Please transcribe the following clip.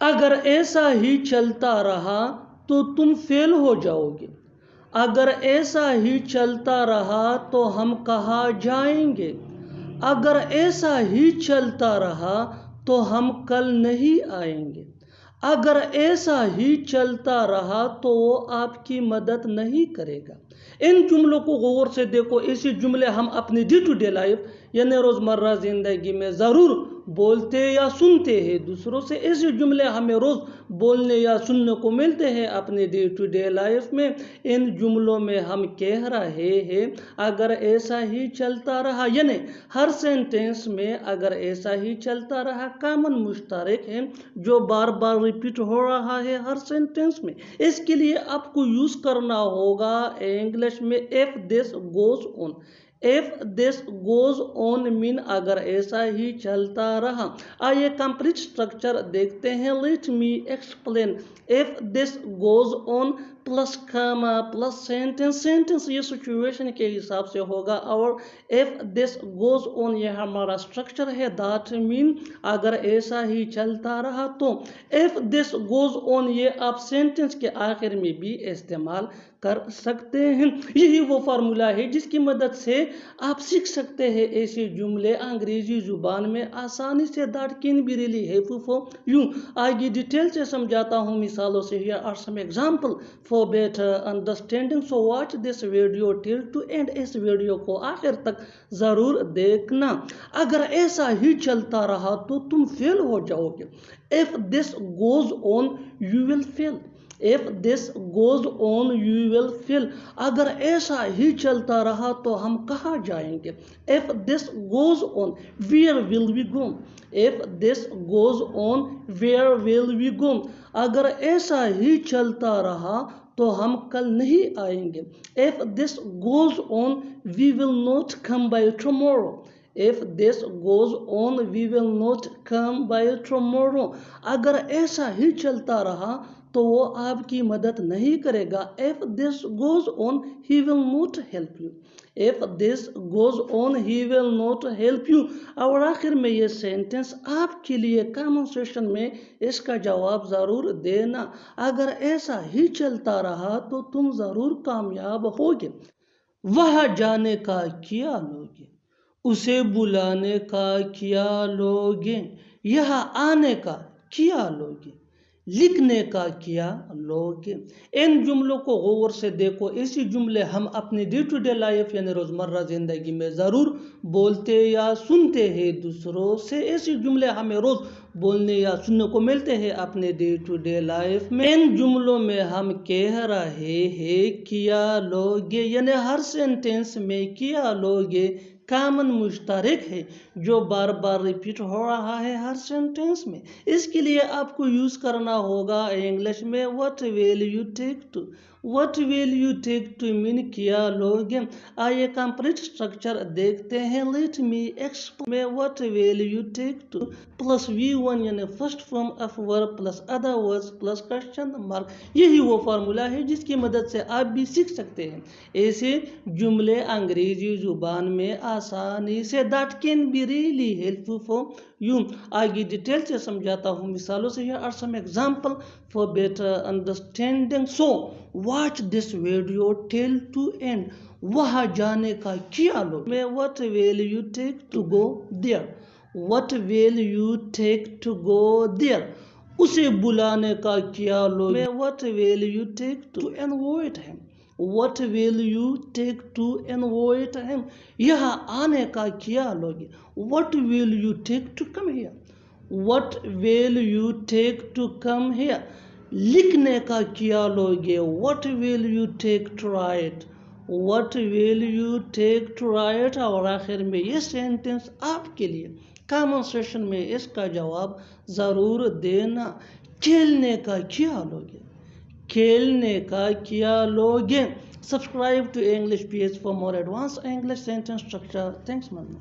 اگر ایسا ہی چلتا رہا تو تم فیل ہو جاؤ گے. اگر ایسا ہی چلتا رہا تو ہم کہاں جائیں گے. اگر ایسا ہی چلتا رہا تو ہم کل نہیں آئیں گے. اگر ایسا ہی چلتا رہا تو وہ آپ کی مدد نہیں کرے گا. ان جملوں کو غور سے دیکھو. ایسے جملے ہم اپنی ڈے ٹو ڈے لائف یعنی روزمرہ زندگی میں ضرور بولتے یا سنتے ہیں دوسروں سے. ایسے جملے ہمیں روز بولنے یا سننے کو ملتے ہیں اپنے ڈے ٹو ڈے لائف میں. ان جملوں میں ہم کہہ رہے ہیں اگر ایسا ہی چلتا رہا، یعنی ہر سینٹینس میں اگر ایسا ہی چلتا رہا کامن مشترک ہے جو بار بار ریپیٹ ہو رہا ہے ہر سینٹینس میں. اس کے لیے آپ کو یوز کرنا ہوگا انگلش میں if this goes on. if this goes on mean اگر ایسا ہی چلتا رہا. آئیے کمپلیٹ سٹرکچر دیکھتے ہیں. let me explain. if this goes on plus Cama plus sentence. Sentence یہ سچویشن کے حساب سے ہوگا اور if this goes on یہ ہمارا سٹرکچر ہے. that mean اگر ایسا ہی چلتا رہا تو if this goes on یہ آپ سینٹینس کے آخر میں بھی استعمال کر سکتے ہیں. یہی وہ فارمولا ہے جس کی مدد سے آپ سیکھ سکتے ہیں ایسے جملے انگریزی زبان میں آسانی سے. that can be really helpful for you. آگے ڈیٹیل سے سمجھاتا ہوں مثالوں سے. here are some example for better understanding. so watch this video till to end. اس ویڈیو کو آخر تک ضرور دیکھنا. اگر ایسا ہی چلتا رہا تو تم فیل ہو جاؤ گے. if this goes on you will fail. if this goes on you will fail. اگر ایسا ہی چلتا رہا تو ہم کہاں جائیں گے. if this goes on where will we go. if this goes on where will we go. اگر ایسا ہی چلتا رہا تو ہم کل نہیں آئیں گے. if this goes on we will not come by tomorrow. if this goes on we will not come by tomorrow. اگر ایسا ہی چلتا رہا تو وہ آپ کی مدد نہیں کرے گا. if this goes on he will not help you. if this goes on he will not help you. اور آخر میں یہ سینٹنس آپ کے لیے کامن سیشن میں اس کا جواب ضرور دینا. اگر ایسا ہی چلتا رہا تو تم ضرور کامیاب ہوگے. وہاں جانے کا کیا لوگے، اسے بلانے کا کیا لوگے، یہاں آنے کا کیا لوگے، لکھنے کا کیا لوگے. ان جملوں کو غور سے دیکھو. ایسی جملے ہم اپنی ڈے ٹو ڈے لائف یعنی روزمرہ زندگی میں ضرور بولتے یا سنتے ہیں دوسروں سے. ایسی جملے ہمیں روز بولنے یا سننے کو ملتے ہیں اپنے ڈے ٹو ڈے لائف میں. ان جملوں میں ہم کہہ رہے ہیں کیا لوگے یعنی ہر سینٹینس میں کیا لوگے کامن مشترک ہے جو بار بار ریپیٹ ہو رہا ہے ہر سینٹینس میں. اس کے لیے آپ کو یوز کرنا ہوگا انگلش میں what will you take to. what will you take to mean کیا لوگے. آئیے کمپلیٹ سٹرکچر دیکھتے ہیں. let me explain. what will you take to plus V1 یعنی first form of verb plus other words plus question mark. یہی وہ formula ہے جس کی مدد سے آپ بھی سیکھ سکتے ہیں ایسے جملے انگریزی زبان میں آسانی سے. that can be really helpful for you. آگے ڈیٹیل سے سمجھاتا ہوں مثالوں سے. here are some example for better understanding. so watch this video till to end. وہاں جانے کا کیا لوگ میں what will you take to go there. what will you take to go there. اسے بلانے کا کیا لوگ میں what will you take to invite him. what will you take to invite him. یہاں آنے کا کیا لوگے what will you take to come here. what will you take to come here. لکھنے کا کیا لوگے what will you take to write. what will you take to write. اور آخر میں یہ سینٹنس آپ کے لیے کامن سیشن میں اس کا جواب ضرور دینا. کھیلنے کا کیا لوگے، کھیلنے کا کیا لوگے. Subscribe to English PH for more advanced English sentence structure. Thanks, man.